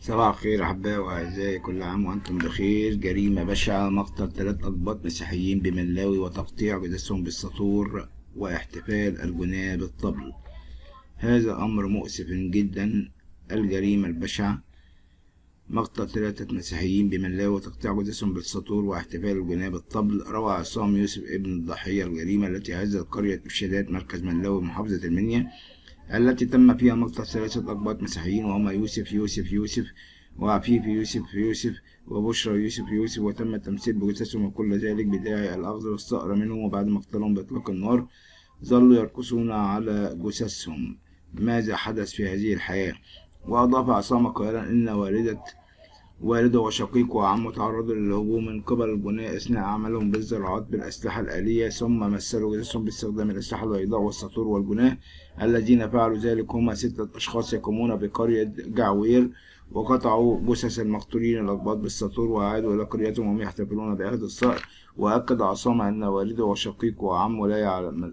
صباح الخير أحبائي وأعزائي، كل عام وأنتم بخير. جريمة بشعة، مقتل 3 أقباط مسيحيين بملاوي وتقطيع جثثهم بالساطور واحتفال الجناه بالطبل. هذا أمر مؤسف جدا. الجريمة البشعة، مقتل 3 مسيحيين بملاوي وتقطيع جثثهم بالساطور واحتفال الجناه بالطبل. روى عصام يوسف ابن الضحية الجريمة التي هزت قرية إرشادات مركز ملاوي محافظة المنيا، التي تم فيها مقتل 3 أقباط مسيحيين، وهما يوسف وعفيف يوسف وبشرى يوسف، وتم التمثيل بجثثهم، وكل ذلك بداعي الأخذ والثأر منهم. وبعد مقتلهم بإطلاق النار ظلوا يرقصون على جثثهم. ماذا حدث في هذه الحياة؟ وأضاف عصام قائلا إن والده وشقيقه وعمه تعرضوا للهجوم من قبل الجناة أثناء عملهم بالزراعات بالأسلحة الآلية، ثم مثلوا جثثهم باستخدام الأسلحة البيضاء والساطور. والجناة الذين فعلوا ذلك هم 6 أشخاص يقومون بقرية جعوير، وقطعوا جثث المقتولين الأقباط بالساطور وعادوا إلى قريتهم وهم يحتفلون بعهد الصقر. وأكد عصام أن والده وشقيقه وعمه لا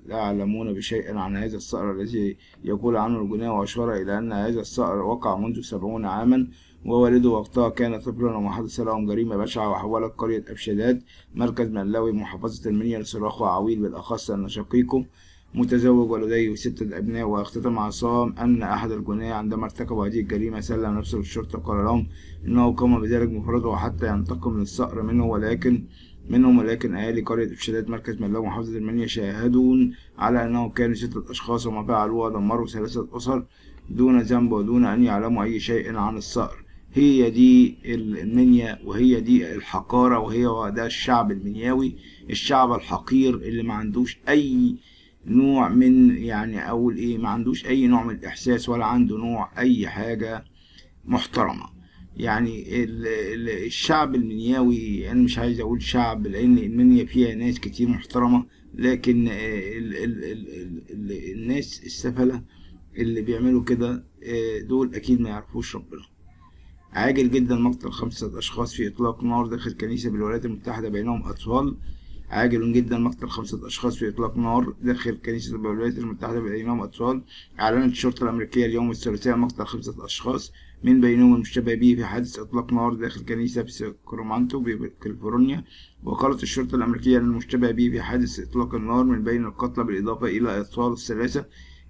يعلمون بشيء عن هذا الصقر الذي يقول عنه الجناة، وأشار إلى أن هذا الصقر وقع منذ 70 عاما، ووالده وقتها كان طفلا، وما حدث لهم جريمة بشعة. وحولت قرية أبشادات مركز ملاوي محافظة المنيا لصراخ وعويل، بالأخص أن شقيقه متزوج ولديه 6 أبناء. واختتم عصام أن أحد الجناة عندما ارتكبوا هذه الجريمة سلم نفسه للشرطة، قال لهم إنه قام بذلك مفرده حتى ينتقم للثأر ولكن أهالي قرية إرشادات مركز ملاوي محافظة المنيا شاهدون على أنهم كانوا 6 أشخاص، وما فعلوه ودمروا 3 أسر دون ذنب ودون أن يعلموا أي شيء عن الثأر. هي دي المنيا، وهي دي الحقارة، وده الشعب المنياوي، الشعب الحقير اللي ما عندوش أي نوع من أقول إيه، ما عندوش أي نوع من الإحساس، ولا عنده نوع أي حاجة محترمة. الشعب المنياوي، أنا مش عايز أقول شعب لأن المنيا فيها ناس كتير محترمة، لكن الناس السفلة اللي بيعملوا كده دول أكيد ما يعرفوش ربنا. عاجل جدا مقتل 5 أشخاص في إطلاق نار داخل كنيسة بالولايات المتحدة بينهم أطفال. عاجل جدا مقتل 5 أشخاص في إطلاق نار داخل كنيسة بالولايات المتحدة بينهم أطفال. أعلنت الشرطة الأمريكية اليوم الثلاثاء مقتل 5 أشخاص من بينهم المشتبه به في حادث إطلاق نار داخل كنيسة في ساكرامنتو بكاليفورنيا. وقالت الشرطة الأمريكية أن المشتبه به في حادث إطلاق النار من بين القتلى، بالإضافة إلى أطفال الثلاثة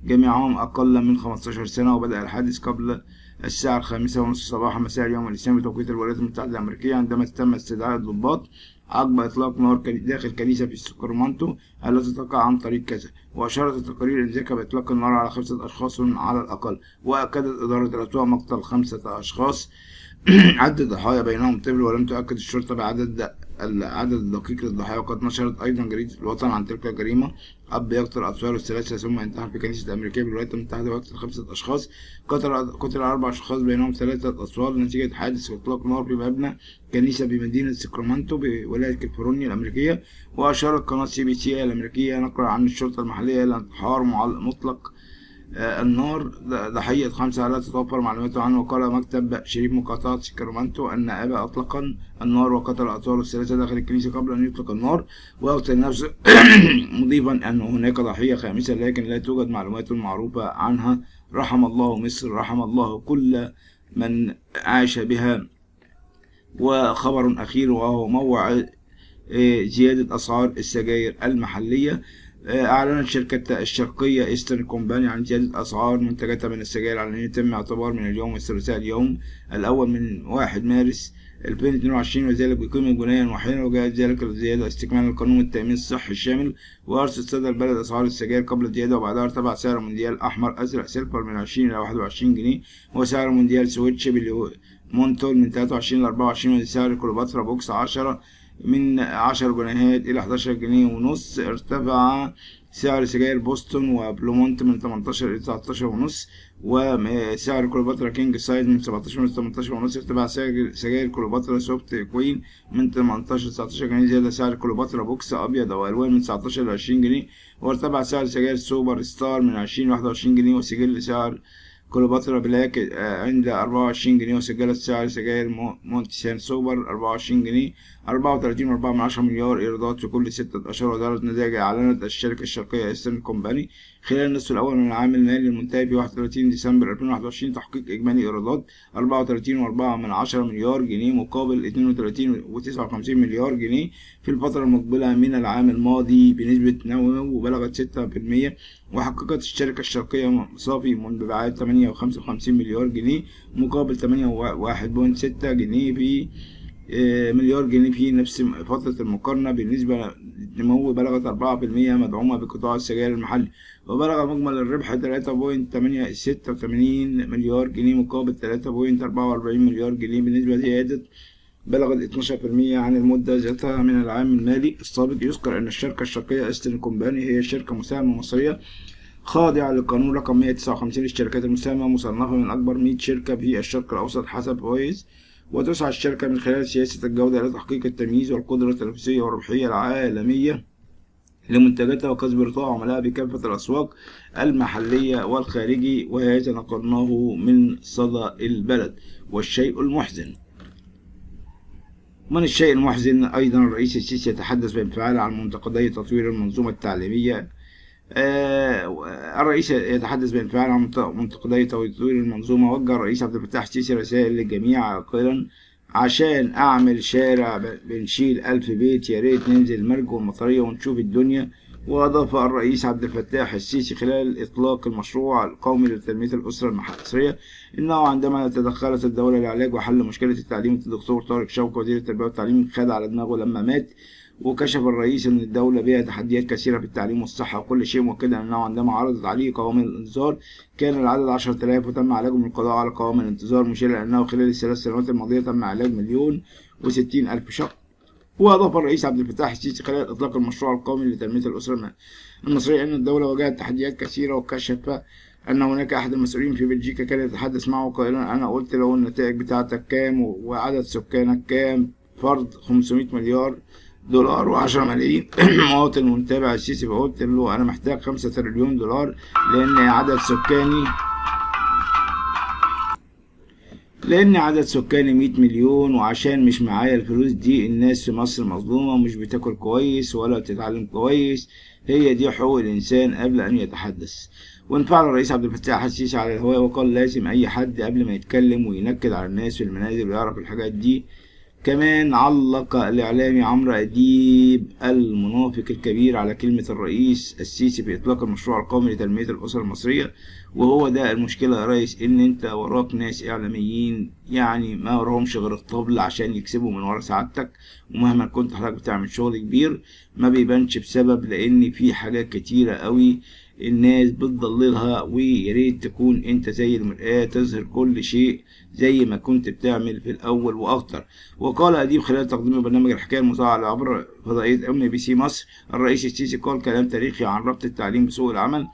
جميعهم أقل من 15 سنة. وبدأ الحادث قبل الساعة 5:30 صباحا مساء اليوم الإسلامي بتوقيت الولايات المتحدة الأمريكية، عندما تم استدعاء الضباط عقب إطلاق نار داخل كنيسة في ساكرامنتو التي تقع عن طريق كذا. وأشارت التقارير إن ذاك بإطلاق النار على 5 أشخاص على الأقل. وأكدت إدارة الأسواق مقتل 5 أشخاص عدد الضحايا بينهم طفل، ولم تؤكد الشرطة بعدد العدد الدقيق للضحايا. وقد نشرت أيضا جريدة الوطن عن تلك الجريمة: أب يقتل أطفاله الثلاثة ثم ينتحر في كنيسة أمريكية بالولايات المتحدة ويقتل 5 أشخاص. قتل 4 أشخاص بينهم 3 أطفال نتيجة حادث إطلاق نار في مبنى كنيسة بمدينة ساكرامنتو بولاية كاليفورنيا الأمريكية. وأشارت قناة CBC الأمريكية نقلا عن الشرطة المحلية إلى انتحار مطلق النار ضحية 5 لا تتوفر معلوماته عنه. وقال مكتب شريف مقاطعة ساكرامنتو أن أبا أطلق النار وقتل أطفاله الثلاثة داخل الكنيسة قبل أن يطلق النار ويقتل نفسه، مضيفا أن هناك ضحية 5 لكن لا توجد معلومات معروفة عنها. رحم الله مصر، رحم الله كل من عاش بها. وخبر أخير وهو موضوع زيادة أسعار السجاير المحلية. أعلنت شركة الشرقية إيسترن كومباني عن زيادة أسعار منتجاتها من السجاير على أن يتم اعتبار من اليوم الثلاثاء اليوم الأول من 1 مارس 2022، وذلك بقيمة جنيها واحدا. وجاءت ذلك الزيادة استكمالا لقانون التأمين الصحي الشامل. وأرسل صدر البلد أسعار السجاير قبل الزيادة، وبعدها ارتفع سعر مونديال أحمر أزرق سيلفر من 20 إلى 21 جنيه، وسعر مونديال سويتش مونتول من 23 ل 24، وسعر كليوباترا بوكس 10 من 10 جنيهات إلى 11 جنيه ونص. ارتفع سعر سجاير بوسطن وبلومونت من 18 إلى 19 ونص، وسعر كليوباترا كينج سايز من 17 إلى 18 ونص. ارتفع سجاير كليوباترا سوفت كوين من 18 إلى 19 جنيه، زيادة سعر كليوباترا بوكس أبيض أو ألوان من 19 إلى 20 جنيه. وارتفع سعر سجاير سوبر ستار من 20 إلى 21 جنيه، وسجل سعر كليوباترا بلاك عند 24 جنيه، وسجلت سعر سجاير مونتسان سوبر 24 جنيه. 34.4 مليار إيرادات في كل 6 أشهر. ودارت نتائج أعلنت الشركة الشرقية إيسترن كومباني خلال النصف الأول من العام المالي المنتهي ب 31 ديسمبر 2021 تحقيق إجمالي إيرادات 34.4 مليار جنيه مقابل 32.59 مليار جنيه في الفترة المقبلة من العام الماضي بنسبة نمو بلغت 6%. وحققت الشركة الشرقية صافي مبيعات 8.55 مليار جنيه مقابل 8.1.6 جنيه في مليار جنيه في نفس فترة المقارنة بالنسبة نمو بلغت 4% مدعومة بقطاع السجائر المحلي. وبلغ مجمل الربح 3.86 مليار جنيه مقابل 3.44 مليار جنيه بنسبة زيادة بلغت 12% عن المدة ذاتها من العام المالي السابق. يذكر أن الشركة الشرقية إيسترن كومباني هي شركة مساهمة مصرية خاضعة للقانون رقم 159 للشركات المساهمة، مصنفة من أكبر 100 شركة في الشرق الأوسط حسب ويز. وتسعى الشركة من خلال سياسة الجودة إلى تحقيق التمييز والقدرة التنافسية والربحية العالمية لمنتجاتها وكسب رضا عملائها بكافة الأسواق المحلية والخارجي. وهذا نقلناه من صدى البلد. والشيء المحزن من الشيء المحزن أيضا الرئيس السيسي يتحدث بانفعال عن منتقدي تطوير المنظومة التعليمية. الرئيس يتحدث بانفعال عن منتقدي تطوير المنظومة. وجه الرئيس عبد الفتاح السيسي رسائل للجميع قائلا: عشان أعمل شارع بنشيل 1000 بيت، يا ريت ننزل المرج والمطرية ونشوف الدنيا. وأضاف الرئيس عبد الفتاح السيسي خلال إطلاق المشروع القومي لتنمية الأسرة المصرية إنه عندما تدخلت الدولة لعلاج وحل مشكلة التعليم، الدكتور طارق شوقي وزير التربية والتعليم خد على دماغه لما مات. وكشف الرئيس أن الدولة بها تحديات كثيرة في التعليم والصحة وكل شيء، مؤكدا أنه عندما عرضت عليه قوائم الانتظار كان العدد 10,000 وتم علاجهم بالقضاء على قوائم الانتظار، مشيرا أنه خلال الثلاث سنوات الماضية تم علاج 1,060,000 شخص. وأضاف الرئيس عبد الفتاح السيسي خلال إطلاق المشروع القومي لتنمية الأسرة المصرية أن الدولة واجهت تحديات كثيرة. وكشف أن هناك أحد المسؤولين في بلجيكا كان يتحدث معه قائلا: أنا قلت له النتائج بتاعتك كام وعدد سكانك كام؟ فرض 500 مليار دولار و10 ملايين مواطن متابع السيسي. فقلت له أنا محتاج 5 تريليون دولار لأن عدد سكاني 100 مليون، وعشان مش معايا الفلوس دي الناس في مصر مظلومة ومش بتاكل كويس ولا بتتعلم كويس. هي دي حقوق الإنسان. قبل أن يتحدث وانفعل الرئيس عبد الفتاح السيسي على الهواء وقال: لازم أي حد قبل ما يتكلم وينكد على الناس في المنازل ويعرف الحاجات دي. كمان علق الإعلامي عمرو أديب المنافق الكبير على كلمة الرئيس السيسي في إطلاق المشروع القومي لتنمية الأسرة المصرية. وهو ده المشكلة يا ريس، إن أنت وراك ناس إعلاميين يعني ما وراهمش غير الطبل عشان يكسبوا من ورا سعادتك. ومهما كنت حضرتك بتعمل شغل كبير ما بيبانش بسبب لأن في حاجات كتيرة قوي الناس بتضللها. وياريت تكون انت زي المرآة تظهر كل شيء زي ما كنت بتعمل في الاول واكتر. وقال اديب خلال تقديم برنامج الحكاية المذاعة عبر فضائية MBC مصر: الرئيس السيسي قال كلام تاريخي عن ربط التعليم بسوق العمل.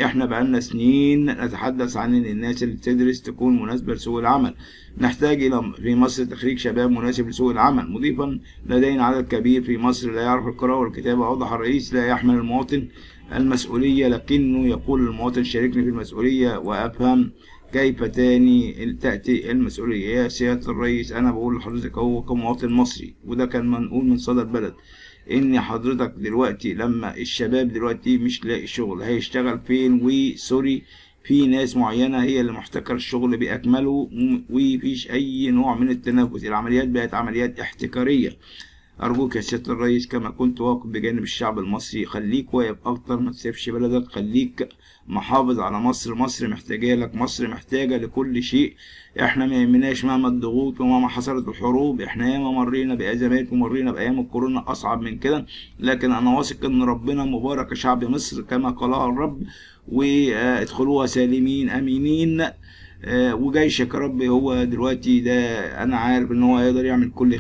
احنا بقالنا سنين نتحدث عن ان الناس اللي بتدرس تكون مناسبة لسوق العمل. نحتاج الى في مصر تخريج شباب مناسب لسوق العمل. مضيفا: لدينا عدد كبير في مصر لا يعرف القراءة والكتابة. اوضح الرئيس: لا يحمل المواطن المسؤولية لكنه يقول للمواطن: شاركني في المسؤولية وأفهم كيف تأتي المسؤولية. يا سيادة الرئيس أنا بقول لحضرتك أهو كمواطن مصري، وده كان منقول من صدى البلد، إن حضرتك دلوقتي لما الشباب دلوقتي مش لاقي شغل هيشتغل فين؟ وسوري في ناس معينة هي اللي محتكر الشغل بأكمله ومفيش أي نوع من التنافس. العمليات بقت عمليات احتكارية. أرجوك يا سيادة الرئيس كما كنت واقف بجانب الشعب المصري خليك واقف أكتر، ما تسيبش بلدك، خليك محافظ على مصر. مصر محتاجة لك، مصر محتاجة لكل شيء. احنا ما يهمناش مهما الضغوط ومهما حصلت الحروب. احنا ياما مرينا بأزمات ومرينا بأيام الكورونا أصعب من كده، لكن أنا واثق إن ربنا مبارك شعب مصر كما قالها الرب، وادخلوها سالمين آمنين. وجيشك يا رب. هو دلوقتي ده انا عارف ان هو هيقدر يعمل كل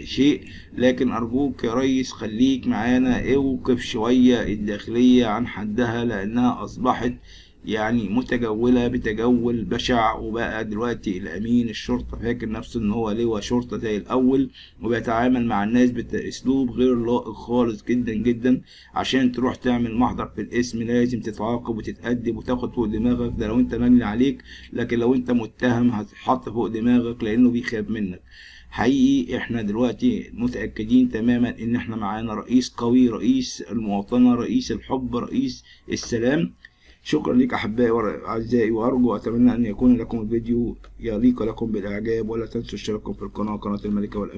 شيء، لكن ارجوك يا ريس خليك معانا، اوقف شوية الداخلية عن حدها لانها اصبحت يعني متجولة بتجول بشع. وبقى دلوقتي الامين الشرطة فاكر نفسه ان هو لواء شرطة زي الاول، وبيتعامل مع الناس باسلوب غير لائق خالص جدا جدا. عشان تروح تعمل محضر في الاسم لازم تتعاقب وتتأدب وتاخد فوق دماغك، ده لو انت مجني عليك، لكن لو انت متهم هتتحط فوق دماغك لانه بيخاف منك. حقيقي احنا دلوقتي متأكدين تماما ان احنا معانا رئيس قوي، رئيس المواطنة، رئيس الحب، رئيس السلام. شكرا لك أحبائي وأعزائي، وأرجو وأتمنى أن يكون لكم الفيديو يليق لكم بالإعجاب، ولا تنسوا اشتراككم في القناة، قناة الملكة والأميرة.